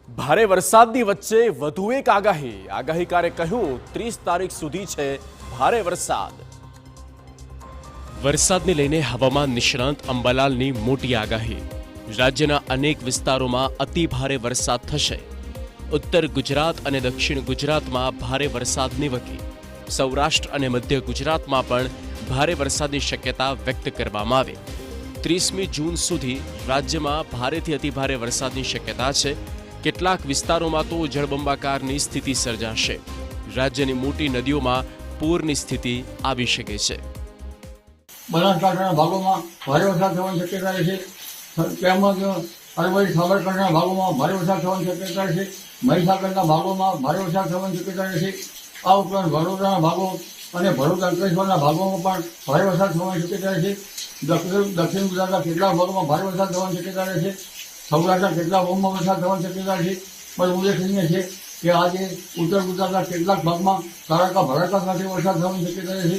ભારે વરસાદની વચ્ચે વધુ એક આગાહીકારે કહ્યું 30 તારીખ સુધી છે ભારે વરસાદ. વરસાદને લઈને હવામાન નિષ્ણાંત અંબાલાલની મોટી આગાહી. રાજ્યના અનેક વિસ્તારોમાં અતિ ભારે વરસાદ થશે. ઉત્તર ગુજરાત અને દક્ષિણ ગુજરાતમાં ભારે વરસાદની વકી. સૌરાષ્ટ્ર અને મધ્ય ગુજરાતમાં પણ ભારે વરસાદની શક્યતા વ્યક્ત કરવામાં આવી. 30મી જૂન સુધી રાજ્યમાં ભારેથી અતિભારે વરસાદની શક્યતા છે. કેટલાક વિસ્તારોમાં તો જળબંબાકારની સ્થિતિ સર્જાશે. રાજ્યની મોટી નદીઓમાં પૂરની સ્થિતિ આવી શકે છે. બનાસકાંઠાના ભાગોમાં ભારે વરસાદ થવાની શક્યતા છે. તેમજ અરવલ્લી સાબરકાંઠાના ભાગોમાં ભારે વરસાદ થવાની શક્યતા છે. મહીસાગરના ભાગોમાં ભારે વરસાદ થવાની શક્યતા છે. આ ઉપરાંત વડોદરાના ભાગો અને ભરૂચ અંકલેશ્વરના ભાગોમાં પણ ભારે વરસાદ થવાની શક્યતા છે. દક્ષિણ ગુજરાતના કેટલાક ભાગોમાં ભારે વરસાદ થવાની શક્યતા છે. સૌરાષ્ટ્રના કેટલાક ભાગોમાં વરસાદ થવાની શક્યતા છે. પણ ઉલ્લેખનીય છે કે આજે ઉત્તર ગુજરાતના કેટલાક ભાગમાં કડાકા ભડાકા સાથે વરસાદ થવાની શક્યતા છે.